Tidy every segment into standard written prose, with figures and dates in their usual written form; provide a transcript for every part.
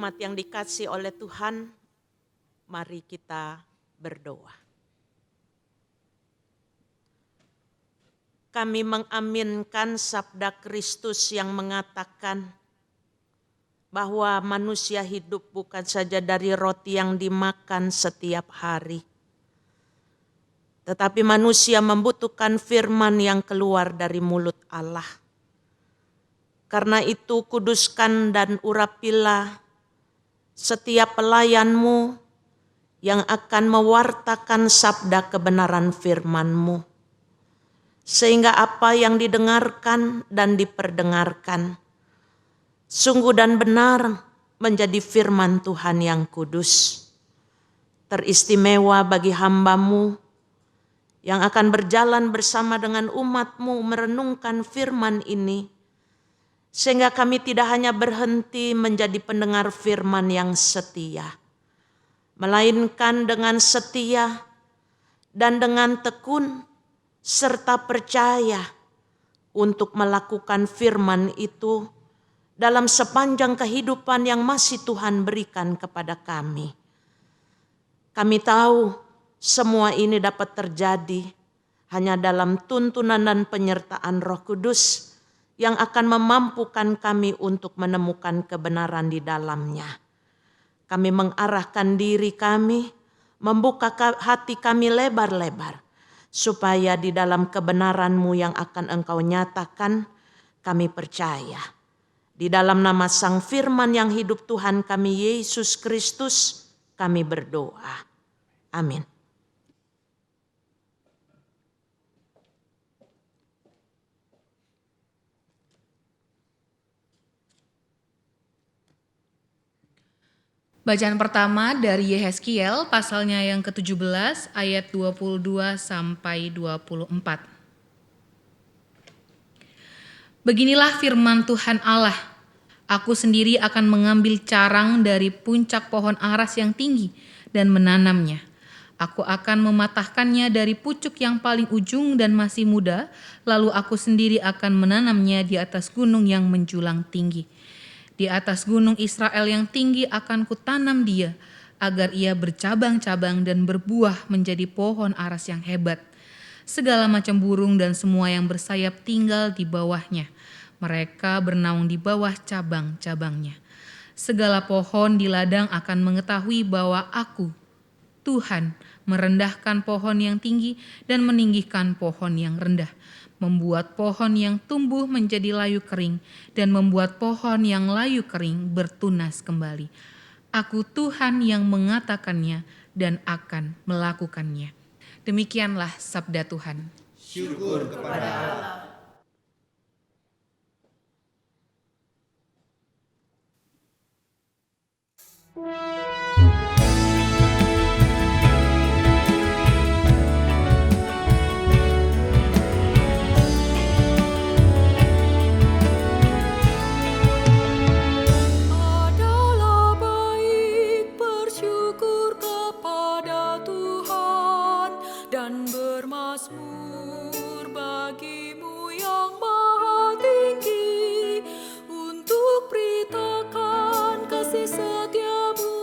Umat yang dikasihi oleh Tuhan, mari kita berdoa. Kami mengaminkan sabda Kristus yang mengatakan bahwa manusia hidup bukan saja dari roti yang dimakan setiap hari, tetapi manusia membutuhkan firman yang keluar dari mulut Allah. Karena itu kuduskan dan urapilah setiap pelayan-Mu yang akan mewartakan sabda kebenaran firman-Mu. Sehingga apa yang didengarkan dan diperdengarkan sungguh dan benar menjadi firman Tuhan yang kudus. Teristimewa bagi hamba-Mu yang akan berjalan bersama dengan umat-Mu merenungkan firman ini. Sehingga kami tidak hanya berhenti menjadi pendengar firman yang setia, melainkan dengan setia dan dengan tekun serta percaya untuk melakukan firman itu dalam sepanjang kehidupan yang masih Tuhan berikan kepada kami. Kami tahu semua ini dapat terjadi hanya dalam tuntunan dan penyertaan Roh Kudus yang akan memampukan kami untuk menemukan kebenaran di dalamnya. Kami mengarahkan diri kami, membuka hati kami lebar-lebar, supaya di dalam kebenaran-Mu yang akan Engkau nyatakan, kami percaya. Di dalam nama Sang Firman yang hidup Tuhan kami Yesus Kristus, kami berdoa. Amin. Bacaan pertama dari Yehezkiel pasalnya yang ke-17 ayat 22 sampai 24. Beginilah firman Tuhan Allah, aku sendiri akan mengambil carang dari puncak pohon aras yang tinggi dan menanamnya. Aku akan mematahkannya dari pucuk yang paling ujung dan masih muda, lalu aku sendiri akan menanamnya di atas gunung yang menjulang tinggi. Di atas gunung Israel yang tinggi akan kutanam dia, agar ia bercabang-cabang dan berbuah menjadi pohon aras yang hebat. Segala macam burung dan semua yang bersayap tinggal di bawahnya. Mereka bernaung di bawah cabang-cabangnya. Segala pohon di ladang akan mengetahui bahwa aku, Tuhan, merendahkan pohon yang tinggi dan meninggikan pohon yang rendah, membuat pohon yang tumbuh menjadi layu kering dan membuat pohon yang layu kering bertunas kembali. Aku Tuhan yang mengatakannya dan akan melakukannya. Demikianlah sabda Tuhan. Syukur kepada Allah. Adalah baik bersyukur kepada Tuhan dan bermazmur bagi-Mu yang maha tinggi, untuk beritakan kasih setia-Mu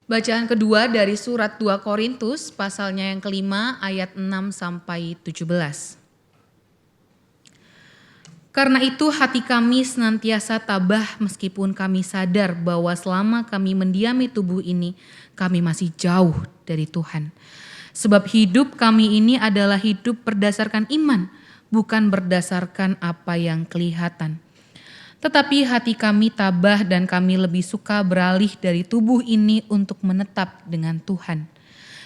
Bacaan kedua dari surat 2 Korintus pasalnya yang kelima ayat 6 sampai 17. Karena itu hati kami senantiasa tabah meskipun kami sadar bahwa selama kami mendiami tubuh ini, kami masih jauh dari Tuhan. Sebab hidup kami ini adalah hidup berdasarkan iman, bukan berdasarkan apa yang kelihatan. Tetapi hati kami tabah dan kami lebih suka beralih dari tubuh ini untuk menetap dengan Tuhan.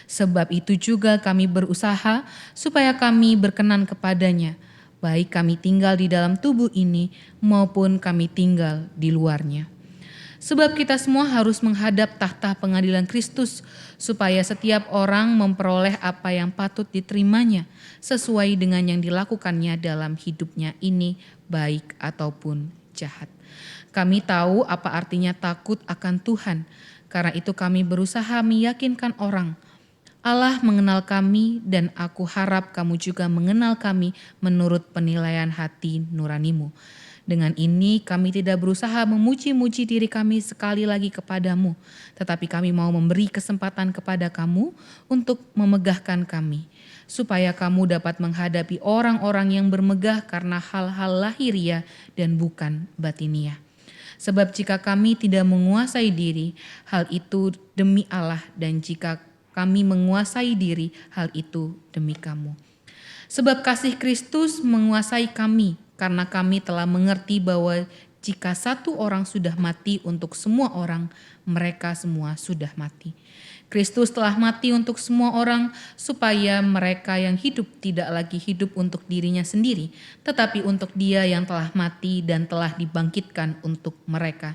Sebab itu juga kami berusaha supaya kami berkenan kepadanya, baik kami tinggal di dalam tubuh ini maupun kami tinggal di luarnya. Sebab kita semua harus menghadap tahta pengadilan Kristus, supaya setiap orang memperoleh apa yang patut diterimanya, sesuai dengan yang dilakukannya dalam hidupnya ini, baik ataupun jahat. Kami tahu apa artinya takut akan Tuhan, karena itu kami berusaha meyakinkan orang. Allah mengenal kami dan aku harap kamu juga mengenal kami menurut penilaian hati nuranimu. Dengan ini kami tidak berusaha memuji-muji diri kami sekali lagi kepadamu, tetapi kami mau memberi kesempatan kepada kamu untuk memegahkan kami, supaya kamu dapat menghadapi orang-orang yang bermegah karena hal-hal lahiriah dan bukan batiniah. Sebab jika kami tidak menguasai diri, hal itu demi Allah, dan jika kami menguasai diri, hal itu demi kamu. Sebab kasih Kristus menguasai kami, karena kami telah mengerti bahwa jika satu orang sudah mati untuk semua orang, mereka semua sudah mati. Kristus telah mati untuk semua orang, supaya mereka yang hidup tidak lagi hidup untuk dirinya sendiri, tetapi untuk Dia yang telah mati dan telah dibangkitkan untuk mereka.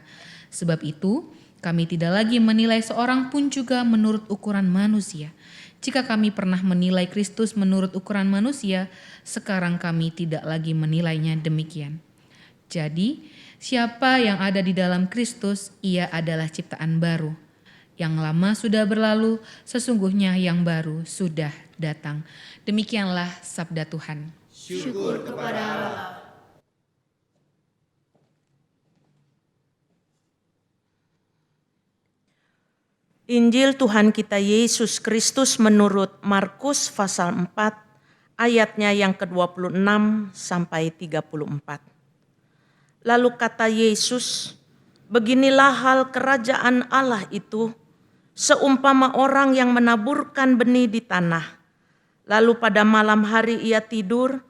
Sebab itu, kami tidak lagi menilai seorang pun juga menurut ukuran manusia. Jika kami pernah menilai Kristus menurut ukuran manusia, sekarang kami tidak lagi menilainya demikian. Jadi, siapa yang ada di dalam Kristus, ia adalah ciptaan baru. Yang lama sudah berlalu, sesungguhnya yang baru sudah datang. Demikianlah sabda Tuhan. Syukur kepada Allah. Injil Tuhan kita Yesus Kristus menurut Markus pasal 4 ayatnya yang ke-26 sampai 34. Lalu kata Yesus, beginilah hal kerajaan Allah itu, seumpama orang yang menaburkan benih di tanah. Lalu pada malam hari ia tidur,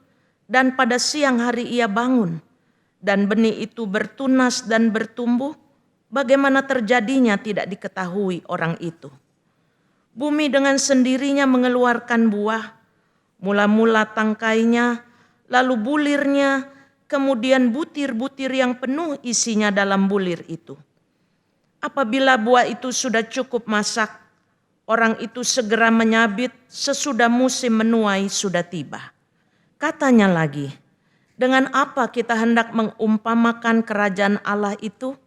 dan pada siang hari ia bangun, dan benih itu bertunas dan bertumbuh. Bagaimana terjadinya tidak diketahui orang itu. Bumi dengan sendirinya mengeluarkan buah, mula-mula tangkainya, lalu bulirnya, kemudian butir-butir yang penuh isinya dalam bulir itu. Apabila buah itu sudah cukup masak, orang itu segera menyabit sesudah musim menuai sudah tiba. Katanya lagi, dengan apa kita hendak mengumpamakan kerajaan Allah itu?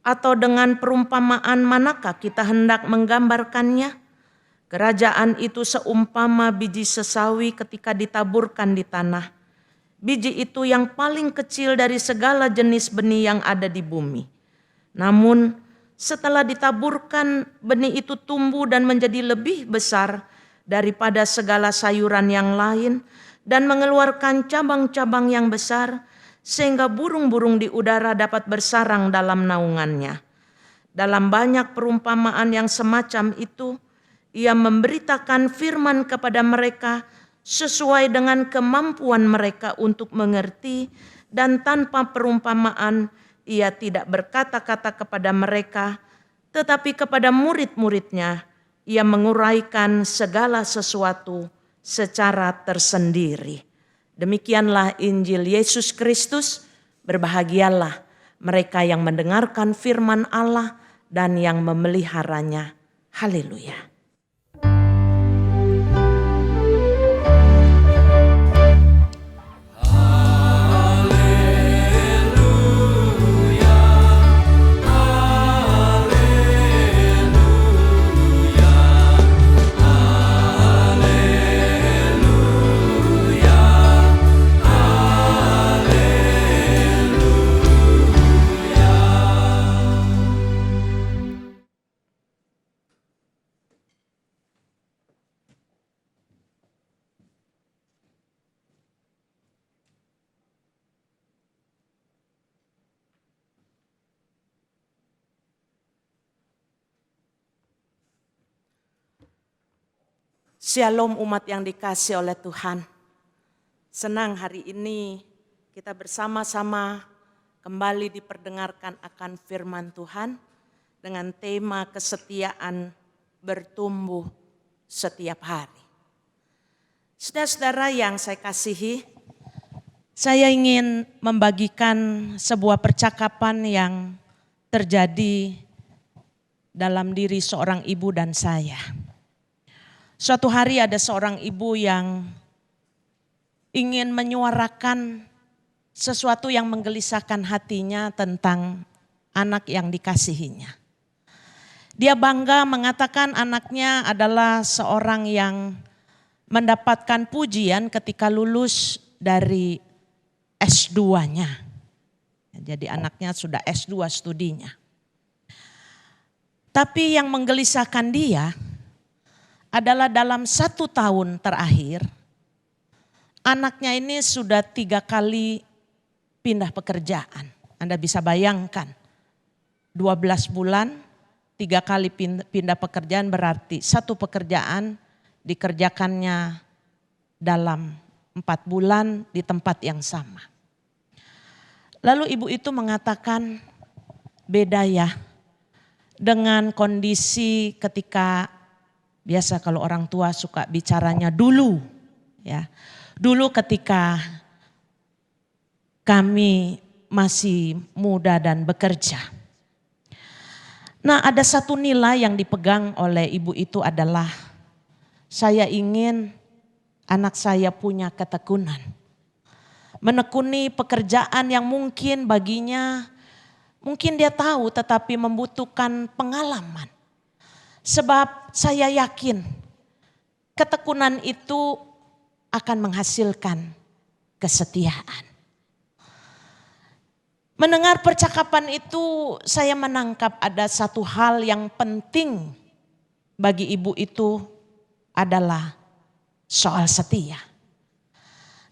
Atau dengan perumpamaan manakah kita hendak menggambarkannya? Kerajaan itu seumpama biji sesawi ketika ditaburkan di tanah. Biji itu yang paling kecil dari segala jenis benih yang ada di bumi. Namun setelah ditaburkan, benih itu tumbuh dan menjadi lebih besar daripada segala sayuran yang lain dan mengeluarkan cabang-cabang yang besar, sehingga burung-burung di udara dapat bersarang dalam naungannya. Dalam banyak perumpamaan yang semacam itu, ia memberitakan firman kepada mereka sesuai dengan kemampuan mereka untuk mengerti, dan tanpa perumpamaan ia tidak berkata-kata kepada mereka, tetapi kepada murid-muridnya ia menguraikan segala sesuatu secara tersendiri. Demikianlah Injil Yesus Kristus. Berbahagialah mereka yang mendengarkan firman Allah dan yang memeliharanya. Haleluya. Shalom umat yang dikasih oleh Tuhan. Senang hari ini kita bersama-sama kembali diperdengarkan akan firman Tuhan dengan tema kesetiaan bertumbuh setiap hari. Saudara-saudara yang saya kasihi, saya ingin membagikan sebuah percakapan yang terjadi dalam diri seorang ibu dan saya. Suatu hari ada seorang ibu yang ingin menyuarakan sesuatu yang menggelisahkan hatinya tentang anak yang dikasihinya. Dia bangga mengatakan anaknya adalah seorang yang mendapatkan pujian ketika lulus dari S2-nya. Jadi anaknya sudah S2 studinya. Tapi yang menggelisahkan dia adalah dalam 1 tahun terakhir, anaknya ini sudah 3 kali pindah pekerjaan. Anda bisa bayangkan, 12 bulan, 3 kali pindah pekerjaan berarti 1 pekerjaan dikerjakannya dalam 4 bulan di tempat yang sama. Lalu ibu itu mengatakan, beda ya dengan kondisi ketika biasa kalau orang tua suka bicaranya dulu, ya. Dulu ketika kami masih muda dan bekerja. Nah, ada satu nilai yang dipegang oleh ibu itu adalah saya ingin anak saya punya ketekunan. Menekuni pekerjaan yang mungkin baginya, mungkin dia tahu tetapi membutuhkan pengalaman. Sebab saya yakin ketekunan itu akan menghasilkan kesetiaan. Mendengar percakapan itu saya menangkap ada satu hal yang penting bagi ibu itu adalah soal setia.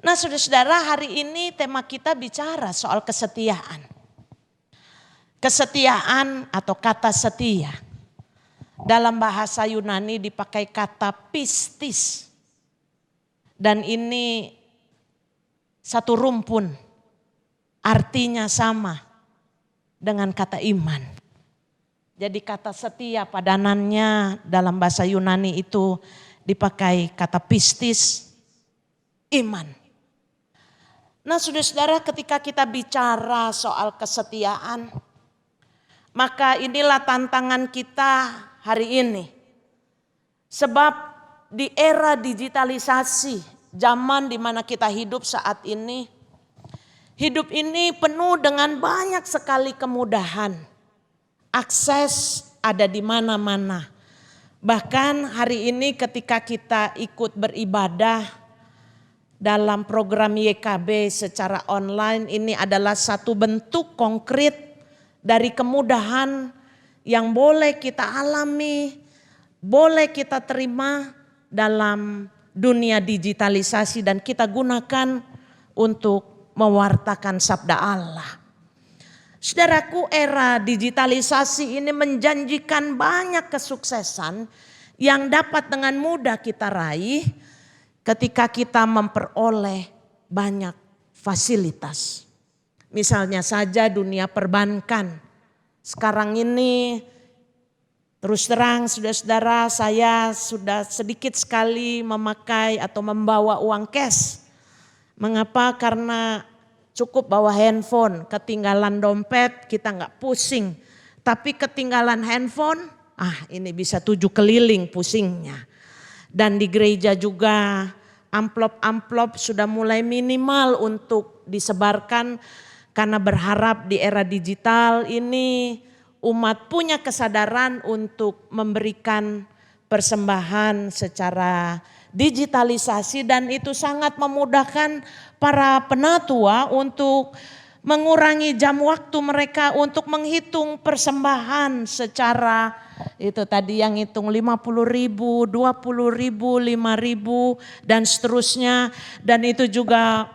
Nah saudara-saudara, hari ini tema kita bicara soal kesetiaan. Kesetiaan atau kata setia. Dalam bahasa Yunani dipakai kata pistis. Dan ini satu rumpun, artinya sama dengan kata iman. Jadi kata setia padanannya dalam bahasa Yunani itu dipakai kata pistis, iman. Nah saudara-saudara, ketika kita bicara soal kesetiaan, maka inilah tantangan kita hari ini. Sebab di era digitalisasi, zaman di mana kita hidup saat ini, hidup ini penuh dengan banyak sekali kemudahan. Akses ada di mana-mana. Bahkan hari ini ketika kita ikut beribadah dalam program YKB secara online, ini adalah satu bentuk konkret dari kemudahan yang boleh kita alami, boleh kita terima dalam dunia digitalisasi dan kita gunakan untuk mewartakan sabda Allah. Saudaraku, era digitalisasi ini menjanjikan banyak kesuksesan yang dapat dengan mudah kita raih ketika kita memperoleh banyak fasilitas. Misalnya saja dunia perbankan. Sekarang ini terus terang saudara-saudara, saya sudah sedikit sekali memakai atau membawa uang cash. Mengapa? Karena cukup bawa handphone, ketinggalan dompet kita nggak pusing. Tapi ketinggalan handphone, ini bisa 7 keliling pusingnya. Dan di gereja juga amplop-amplop sudah mulai minimal untuk disebarkan. Karena berharap di era digital ini umat punya kesadaran untuk memberikan persembahan secara digitalisasi dan itu sangat memudahkan para penatua untuk mengurangi jam waktu mereka untuk menghitung persembahan secara itu tadi yang hitung 50.000, 20.000, 5.000 dan seterusnya, dan itu juga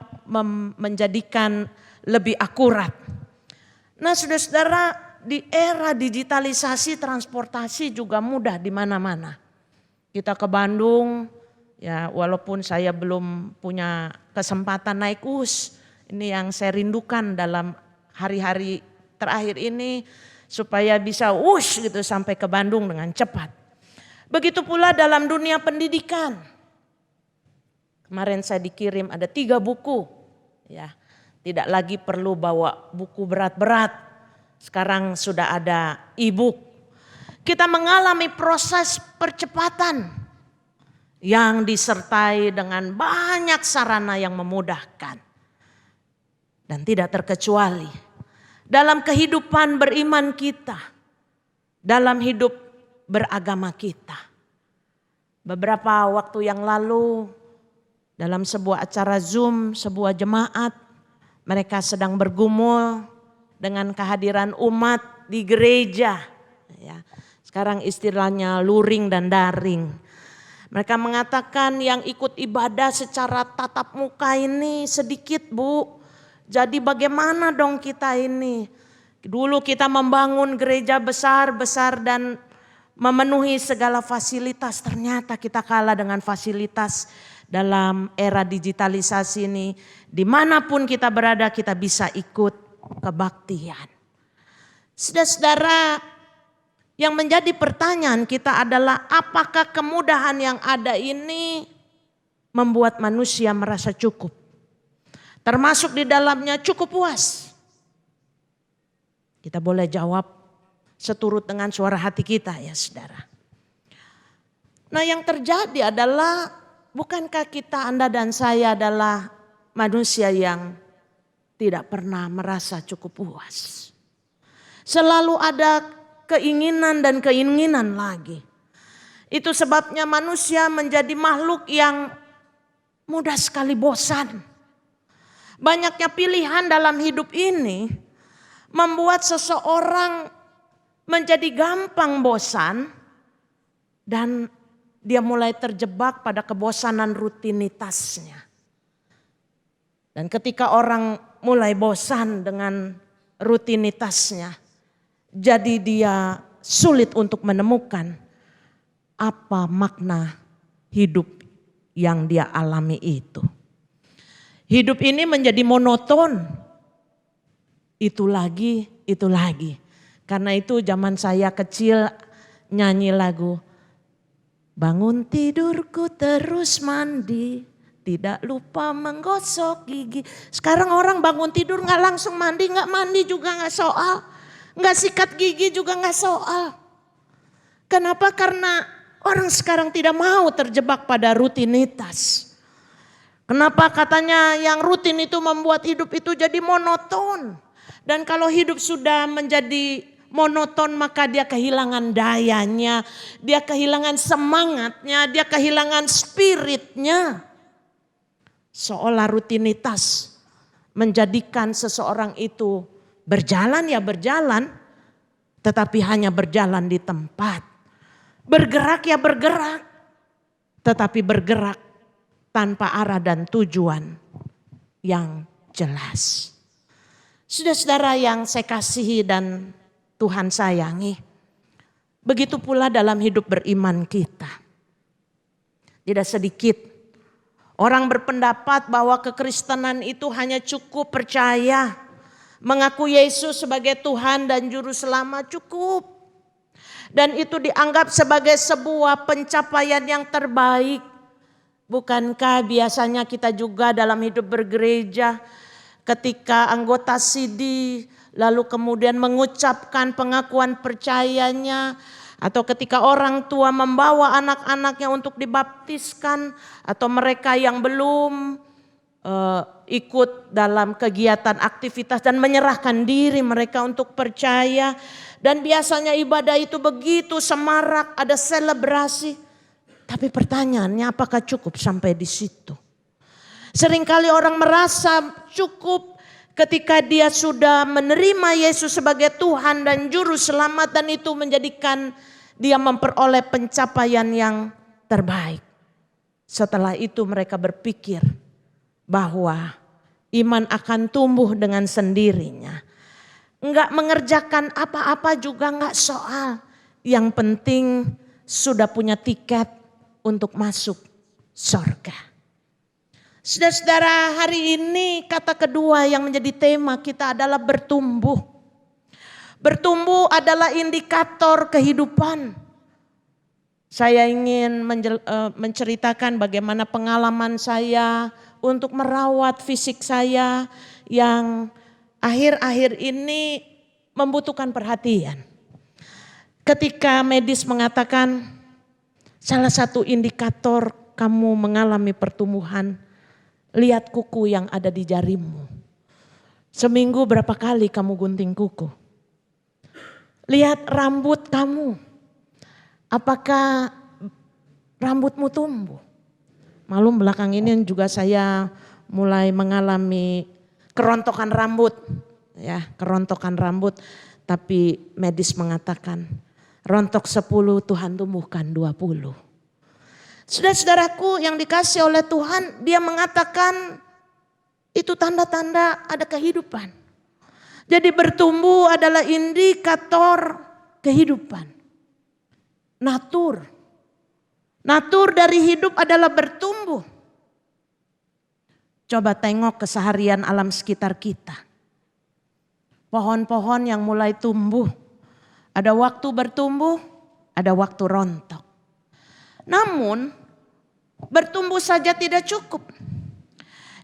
menjadikan lebih akurat. Nah saudara-saudara, di era digitalisasi transportasi juga mudah di mana-mana. Kita ke Bandung Ya, walaupun saya belum punya kesempatan naik bus, ini yang saya rindukan dalam hari-hari terakhir ini supaya bisa gitu sampai ke Bandung dengan cepat. Begitu pula dalam dunia pendidikan. Kemarin saya dikirim ada 3 buku, ya, tidak lagi perlu bawa buku berat-berat. Sekarang sudah ada e-book. Kita mengalami proses percepatan yang disertai dengan banyak sarana yang memudahkan. Dan tidak terkecuali dalam kehidupan beriman kita, dalam hidup beragama kita. Beberapa waktu yang lalu dalam sebuah acara Zoom, sebuah jemaat, mereka sedang bergumul dengan kehadiran umat di gereja. Ya, sekarang istilahnya luring dan daring. Mereka mengatakan yang ikut ibadah secara tatap muka ini sedikit, Bu. Jadi bagaimana dong kita ini? Dulu kita membangun gereja besar-besar dan memenuhi segala fasilitas. Ternyata kita kalah dengan fasilitas dalam era digitalisasi ini. Dimanapun kita berada kita bisa ikut kebaktian. Saudara-saudara, yang menjadi pertanyaan kita adalah apakah kemudahan yang ada ini membuat manusia merasa cukup? Termasuk di dalamnya cukup puas. Kita boleh jawab seturut dengan suara hati kita ya saudara. Nah yang terjadi adalah bukankah kita, Anda dan saya adalah manusia yang tidak pernah merasa cukup puas. Selalu ada keinginan dan keinginan lagi. Itu sebabnya manusia menjadi makhluk yang mudah sekali bosan. Banyaknya pilihan dalam hidup ini membuat seseorang menjadi gampang bosan dan dia mulai terjebak pada kebosanan rutinitasnya. Dan ketika orang mulai bosan dengan rutinitasnya, jadi dia sulit untuk menemukan apa makna hidup yang dia alami itu. Hidup ini menjadi monoton. Itu lagi, itu lagi. Karena itu zaman saya kecil nyanyi lagu. Bangun tidurku terus mandi, tidak lupa menggosok gigi. Sekarang orang bangun tidur gak langsung mandi, gak mandi juga gak soal. Gak sikat gigi juga gak soal. Kenapa? Karena orang sekarang tidak mau terjebak pada rutinitas. Kenapa? Katanya yang rutin itu membuat hidup itu jadi monoton. Dan kalau hidup sudah menjadi monoton maka dia kehilangan dayanya. Dia kehilangan semangatnya, dia kehilangan spiritnya. Seolah rutinitas menjadikan seseorang itu berjalan ya berjalan, tetapi hanya berjalan di tempat. Bergerak ya bergerak, tetapi bergerak tanpa arah dan tujuan yang jelas. Saudara-saudara yang saya kasihi dan Tuhan sayangi, begitu pula dalam hidup beriman kita. Tidak sedikit orang berpendapat bahwa kekristenan itu hanya cukup percaya, mengaku Yesus sebagai Tuhan dan Juru Selamat cukup. Dan itu dianggap sebagai sebuah pencapaian yang terbaik. Bukankah biasanya kita juga dalam hidup bergereja ketika anggota CD lalu kemudian mengucapkan pengakuan percayanya, atau ketika orang tua membawa anak-anaknya untuk dibaptiskan, atau mereka yang belum ikut dalam kegiatan aktivitas dan menyerahkan diri mereka untuk percaya. Dan biasanya ibadah itu begitu semarak, ada selebrasi. Tapi pertanyaannya apakah cukup sampai di situ? Seringkali orang merasa cukup ketika dia sudah menerima Yesus sebagai Tuhan dan Juru Selamat, dan itu menjadikan dia memperoleh pencapaian yang terbaik. Setelah itu mereka berpikir bahwa iman akan tumbuh dengan sendirinya. Enggak mengerjakan apa-apa juga enggak soal. Yang penting sudah punya tiket untuk masuk sorga. Saudara-saudara, hari ini kata kedua yang menjadi tema kita adalah bertumbuh. Bertumbuh adalah indikator kehidupan. Saya ingin menceritakan bagaimana pengalaman saya untuk merawat fisik saya yang akhir-akhir ini membutuhkan perhatian. Ketika medis mengatakan salah satu indikator kamu mengalami pertumbuhan, lihat kuku yang ada di jarimu. Seminggu berapa kali kamu gunting kuku? Lihat rambut kamu. Apakah rambutmu tumbuh? Malum belakang ini juga saya mulai mengalami kerontokan rambut. Ya, kerontokan rambut. Tapi medis mengatakan rontok 10 Tuhan tumbuhkan 20. Saudara-saudaraku yang dikasih oleh Tuhan, dia mengatakan itu tanda-tanda ada kehidupan. Jadi bertumbuh adalah indikator kehidupan. Natur dari hidup adalah bertumbuh. Coba tengok keseharian alam sekitar kita. Pohon-pohon yang mulai tumbuh. Ada waktu bertumbuh, ada waktu rontok. Namun bertumbuh saja tidak cukup.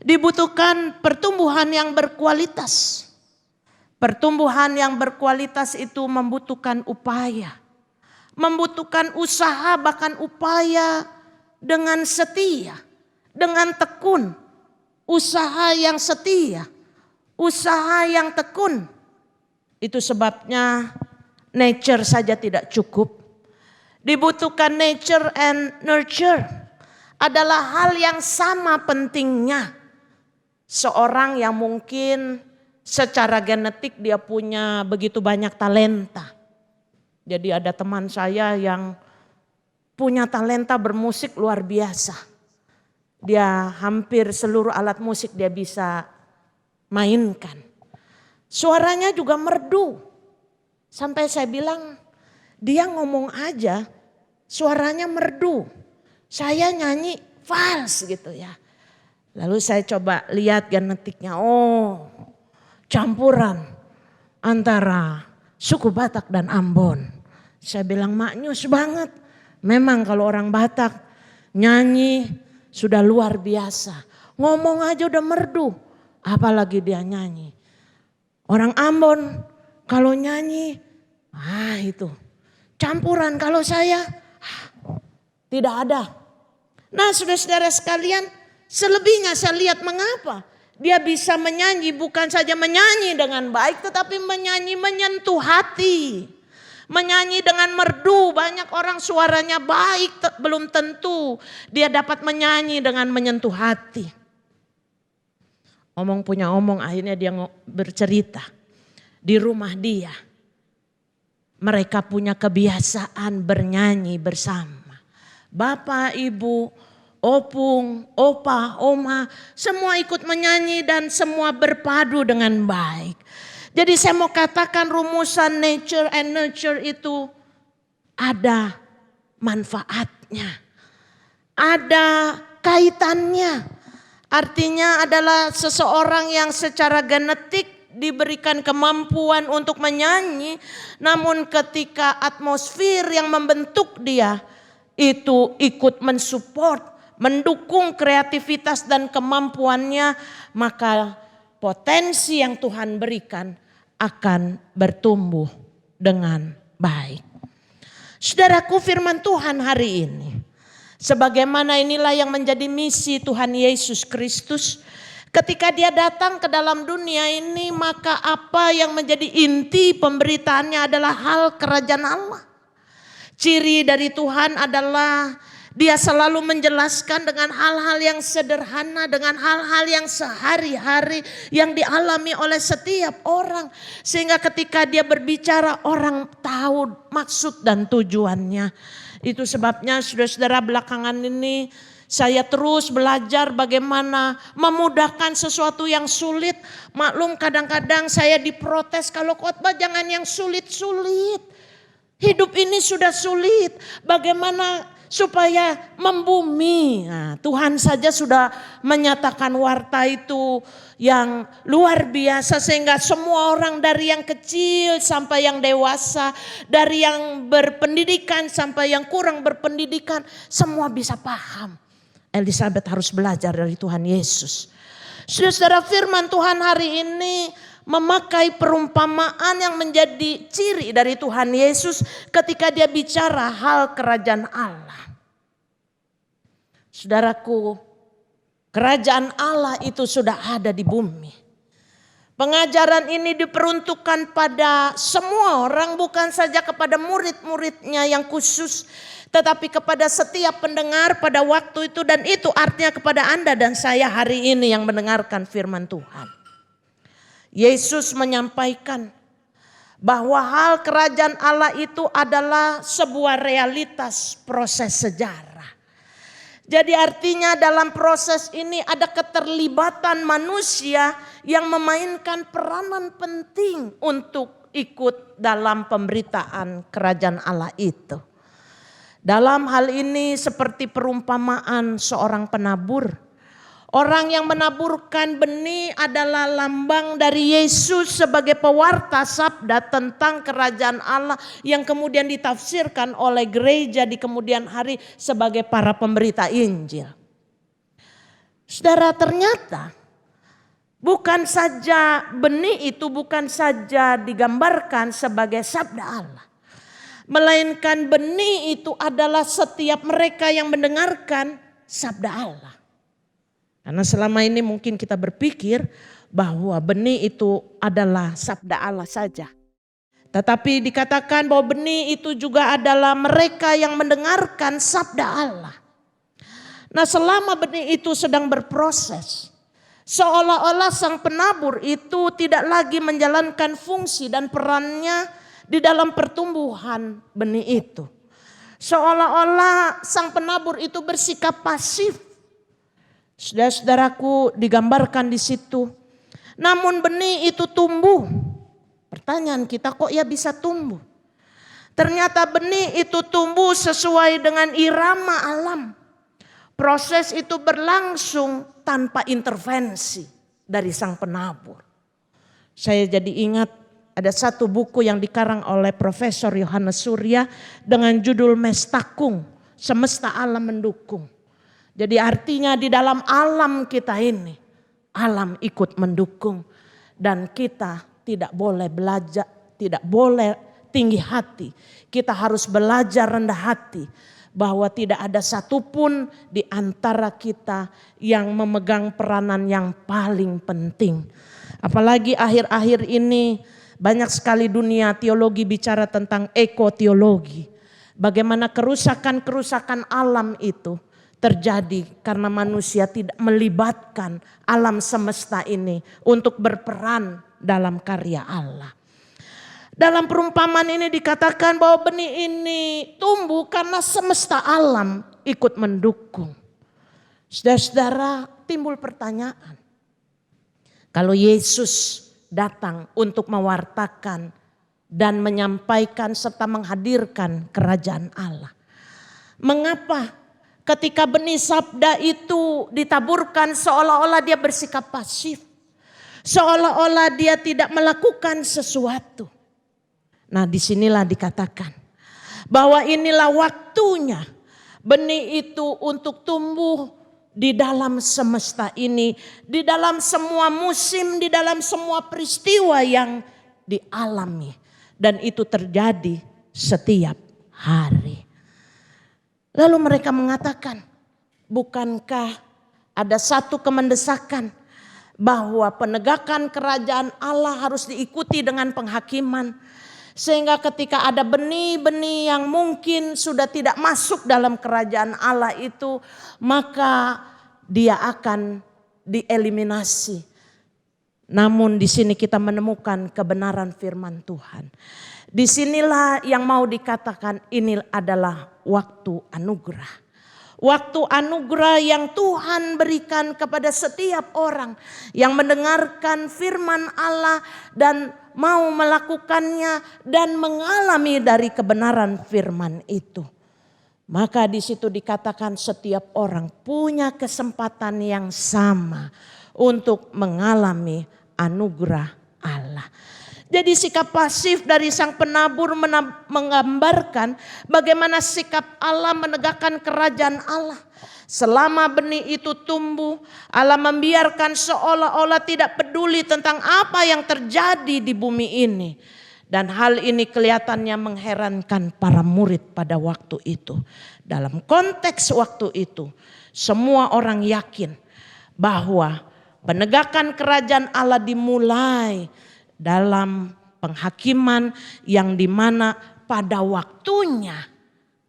Dibutuhkan pertumbuhan yang berkualitas. Pertumbuhan yang berkualitas itu membutuhkan upaya. Membutuhkan usaha, bahkan upaya dengan setia. Dengan tekun. Usaha yang setia. Usaha yang tekun. Itu sebabnya nature saja tidak cukup. Dibutuhkan nature and nurture. Adalah hal yang sama pentingnya. Seorang yang mungkin secara genetik dia punya begitu banyak talenta. Jadi ada teman saya yang punya talenta bermusik luar biasa. Dia hampir seluruh alat musik dia bisa mainkan. Suaranya juga merdu. Sampai saya bilang, dia ngomong aja suaranya merdu. Saya nyanyi fals gitu ya. Lalu saya coba lihat genetiknya. Oh, campuran antara suku Batak dan Ambon. Saya bilang maknyus banget. Memang kalau orang Batak nyanyi sudah luar biasa. Ngomong aja udah merdu. Apalagi dia nyanyi. Orang Ambon kalau nyanyi, itu campuran. Kalau saya tidak ada. Nah saudara-saudara sekalian, selebihnya saya lihat mengapa dia bisa menyanyi, bukan saja menyanyi dengan baik tetapi menyanyi menyentuh hati. Menyanyi dengan merdu, banyak orang suaranya baik belum tentu dia dapat menyanyi dengan menyentuh hati. Omong punya omong, akhirnya dia bercerita di rumah dia. Mereka punya kebiasaan bernyanyi bersama. Bapak, ibu, opung, opa, oma, semua ikut menyanyi dan semua berpadu dengan baik. Jadi saya mau katakan rumusan nature and nurture itu ada manfaatnya. Ada kaitannya. Artinya adalah seseorang yang secara genetik diberikan kemampuan untuk menyanyi. Namun ketika atmosfer yang membentuk dia itu ikut mensupport, mendukung kreativitas dan kemampuannya, maka potensi yang Tuhan berikan akan bertumbuh dengan baik. Saudaraku, firman Tuhan hari ini, sebagaimana inilah yang menjadi misi Tuhan Yesus Kristus. Ketika dia datang ke dalam dunia ini, maka apa yang menjadi inti pemberitaannya adalah hal kerajaan Allah. Ciri dari Tuhan adalah dia selalu menjelaskan dengan hal-hal yang sederhana, dengan hal-hal yang sehari-hari yang dialami oleh setiap orang. Sehingga ketika dia berbicara orang tahu maksud dan tujuannya. Itu sebabnya saudara-saudara belakangan ini saya terus belajar bagaimana memudahkan sesuatu yang sulit. Maklum kadang-kadang saya diprotes kalau khotbah jangan yang sulit-sulit. Hidup ini sudah sulit. Bagaimana supaya membumi. Nah, Tuhan saja sudah menyatakan warta itu yang luar biasa sehingga semua orang dari yang kecil sampai yang dewasa, dari yang berpendidikan sampai yang kurang berpendidikan, semua bisa paham. Elizabeth harus belajar dari Tuhan Yesus. Saudara, firman Tuhan hari ini memakai perumpamaan yang menjadi ciri dari Tuhan Yesus ketika dia bicara hal kerajaan Allah. Saudaraku, kerajaan Allah itu sudah ada di bumi. Pengajaran ini diperuntukkan pada semua orang, bukan saja kepada murid-muridnya yang khusus, tetapi kepada setiap pendengar pada waktu itu, dan itu artinya kepada Anda dan saya hari ini yang mendengarkan firman Tuhan. Yesus menyampaikan bahwa hal kerajaan Allah itu adalah sebuah realitas proses sejarah. Jadi artinya dalam proses ini ada keterlibatan manusia yang memainkan peranan penting untuk ikut dalam pemberitaan kerajaan Allah itu. Dalam hal ini seperti perumpamaan seorang penabur. Orang yang menaburkan benih adalah lambang dari Yesus sebagai pewarta sabda tentang kerajaan Allah yang kemudian ditafsirkan oleh gereja di kemudian hari sebagai para pemberita Injil. Saudara, ternyata bukan saja benih itu bukan saja digambarkan sebagai sabda Allah. Melainkan benih itu adalah setiap mereka yang mendengarkan sabda Allah. Karena selama ini mungkin kita berpikir bahwa benih itu adalah sabda Allah saja. Tetapi dikatakan bahwa benih itu juga adalah mereka yang mendengarkan sabda Allah. Nah, selama benih itu sedang berproses, seolah-olah sang penabur itu tidak lagi menjalankan fungsi dan perannya di dalam pertumbuhan benih itu. Seolah-olah sang penabur itu bersikap pasif. Saudara-saudaraku, digambarkan di situ. Namun benih itu tumbuh. Pertanyaan kita, kok ya bisa tumbuh? Ternyata benih itu tumbuh sesuai dengan irama alam. Proses itu berlangsung tanpa intervensi dari sang penabur. Saya jadi ingat ada satu buku yang dikarang oleh Profesor Yohanes Surya dengan judul Mestakung, Semesta Alam Mendukung. Jadi artinya di dalam alam kita ini, alam ikut mendukung. Dan kita tidak boleh belajar, tidak boleh tinggi hati. Kita harus belajar rendah hati. Bahwa tidak ada satupun di antara kita yang memegang peranan yang paling penting. Apalagi akhir-akhir ini banyak sekali dunia teologi bicara tentang ekoteologi. Bagaimana kerusakan-kerusakan alam itu terjadi karena manusia tidak melibatkan alam semesta ini untuk berperan dalam karya Allah. Dalam perumpamaan ini dikatakan bahwa benih ini tumbuh karena semesta alam ikut mendukung. Saudara-saudara, timbul pertanyaan. Kalau Yesus datang untuk mewartakan dan menyampaikan serta menghadirkan kerajaan Allah, mengapa ketika benih sabda itu ditaburkan seolah-olah dia bersikap pasif. Seolah-olah dia tidak melakukan sesuatu. Nah, disinilah dikatakan bahwa inilah waktunya benih itu untuk tumbuh di dalam semesta ini. Di dalam semua musim, di dalam semua peristiwa yang dialami. Dan itu terjadi setiap hari. Lalu mereka mengatakan, bukankah ada satu kemendesakan bahwa penegakan kerajaan Allah harus diikuti dengan penghakiman. Sehingga ketika ada benih-benih yang mungkin sudah tidak masuk dalam kerajaan Allah itu, maka dia akan dieliminasi. Namun di sini kita menemukan kebenaran firman Tuhan. Disinilah yang mau dikatakan ini adalah waktu anugerah. Waktu anugerah yang Tuhan berikan kepada setiap orang yang mendengarkan firman Allah dan mau melakukannya dan mengalami dari kebenaran firman itu. Maka di situ dikatakan setiap orang punya kesempatan yang sama untuk mengalami anugerah Allah. Jadi sikap pasif dari sang penabur menggambarkan bagaimana sikap Allah menegakkan kerajaan Allah. Selama benih itu tumbuh, Allah membiarkan seolah-olah tidak peduli tentang apa yang terjadi di bumi ini. Dan hal ini kelihatannya mengherankan para murid pada waktu itu. Dalam konteks waktu itu, semua orang yakin bahwa penegakan kerajaan Allah dimulai dalam penghakiman yang dimana pada waktunya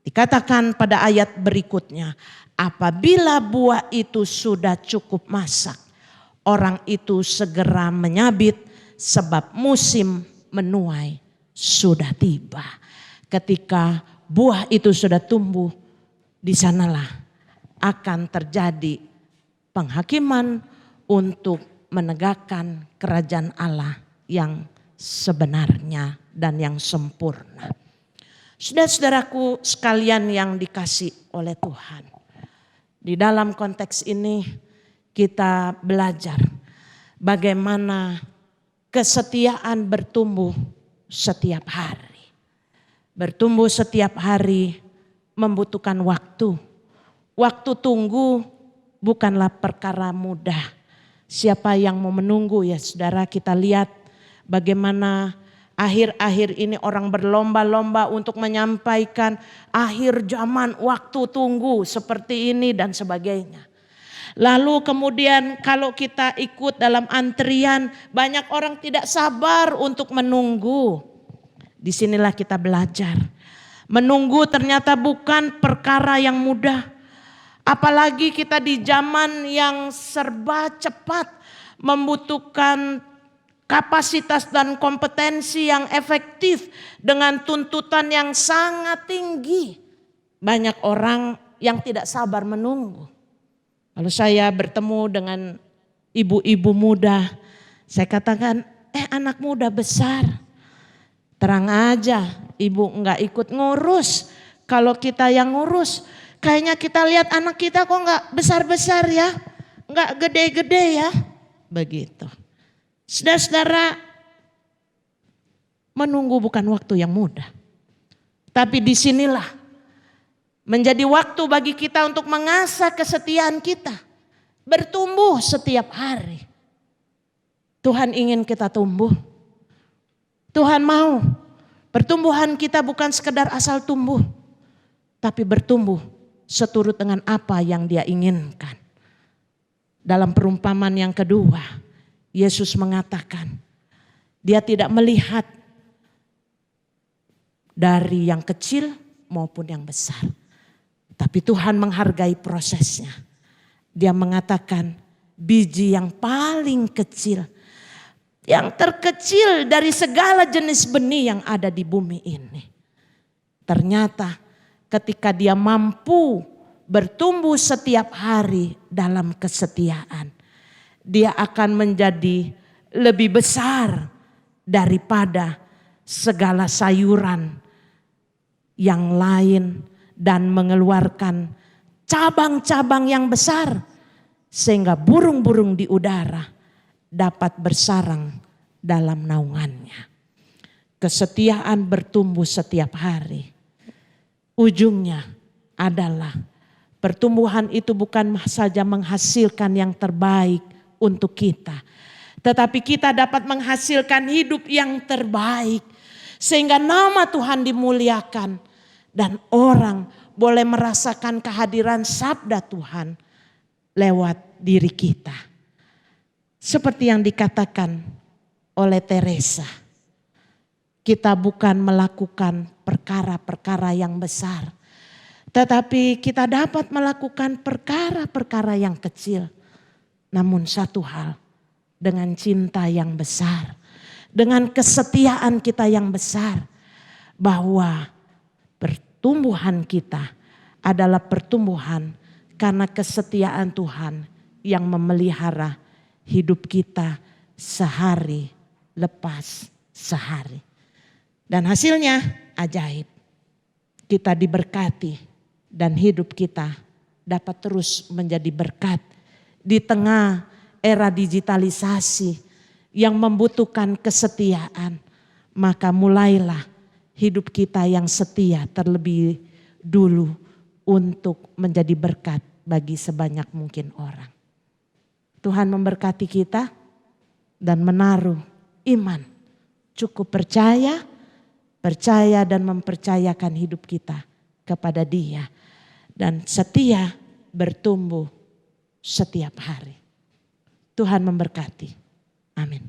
dikatakan pada ayat berikutnya, apabila buah itu sudah cukup masak, orang itu segera menyabit sebab musim menuai sudah tiba. Ketika buah itu sudah tumbuh, di sanalah akan terjadi penghakiman untuk menegakkan kerajaan Allah yang sebenarnya dan yang sempurna. Saudara-saudaraku sekalian yang dikasih oleh Tuhan. Di dalam konteks ini kita belajar bagaimana kesetiaan bertumbuh setiap hari. Bertumbuh setiap hari membutuhkan waktu. Waktu tunggu bukanlah perkara mudah. Siapa yang mau menunggu ya saudara, kita lihat bagaimana akhir-akhir ini orang berlomba-lomba untuk menyampaikan akhir zaman, waktu tunggu seperti ini dan sebagainya. Lalu kemudian kalau kita ikut dalam antrian, banyak orang tidak sabar untuk menunggu. Disinilah kita belajar. Menunggu ternyata bukan perkara yang mudah. Apalagi kita di zaman yang serba cepat, membutuhkan kapasitas dan kompetensi yang efektif dengan tuntutan yang sangat tinggi. Banyak orang yang tidak sabar menunggu. Kalau saya bertemu dengan ibu-ibu muda, saya katakan, anak muda besar. Terang aja ibu enggak ikut ngurus. Kalau kita yang ngurus, kayaknya kita lihat anak kita kok enggak besar-besar ya. Enggak gede-gede ya. Begitu. Saudara-saudara, menunggu bukan waktu yang mudah. Tapi disinilah menjadi waktu bagi kita untuk mengasah kesetiaan kita. Bertumbuh setiap hari. Tuhan ingin kita tumbuh. Tuhan mau pertumbuhan kita bukan sekedar asal tumbuh. Tapi bertumbuh seturut dengan apa yang Dia inginkan. Dalam perumpamaan yang kedua, Yesus mengatakan, Dia tidak melihat dari yang kecil maupun yang besar. Tapi Tuhan menghargai prosesnya. Dia mengatakan biji yang paling kecil, yang terkecil dari segala jenis benih yang ada di bumi ini. Ternyata ketika dia mampu bertumbuh setiap hari dalam kesetiaan, dia akan menjadi lebih besar daripada segala sayuran yang lain dan mengeluarkan cabang-cabang yang besar sehingga burung-burung di udara dapat bersarang dalam naungannya. Kesetiaan bertumbuh setiap hari. Ujungnya adalah pertumbuhan itu bukan saja menghasilkan yang terbaik untuk kita, tetapi kita dapat menghasilkan hidup yang terbaik sehingga nama Tuhan dimuliakan. Dan orang boleh merasakan kehadiran sabda Tuhan lewat diri kita. Seperti yang dikatakan oleh Teresa. Kita bukan melakukan perkara-perkara yang besar. Tetapi kita dapat melakukan perkara-perkara yang kecil. Namun satu hal, dengan cinta yang besar. Dengan kesetiaan kita yang besar. Bahwa pertumbuhan kita adalah pertumbuhan karena kesetiaan Tuhan yang memelihara hidup kita sehari lepas sehari. Dan hasilnya ajaib. Kita diberkati dan hidup kita dapat terus menjadi berkat di tengah era digitalisasi yang membutuhkan kesetiaan. Maka mulailah hidup kita yang setia terlebih dulu untuk menjadi berkat bagi sebanyak mungkin orang. Tuhan memberkati kita dan menaruh iman, cukup percaya dan mempercayakan hidup kita kepada Dia. Dan setia bertumbuh setiap hari. Tuhan memberkati. Amin.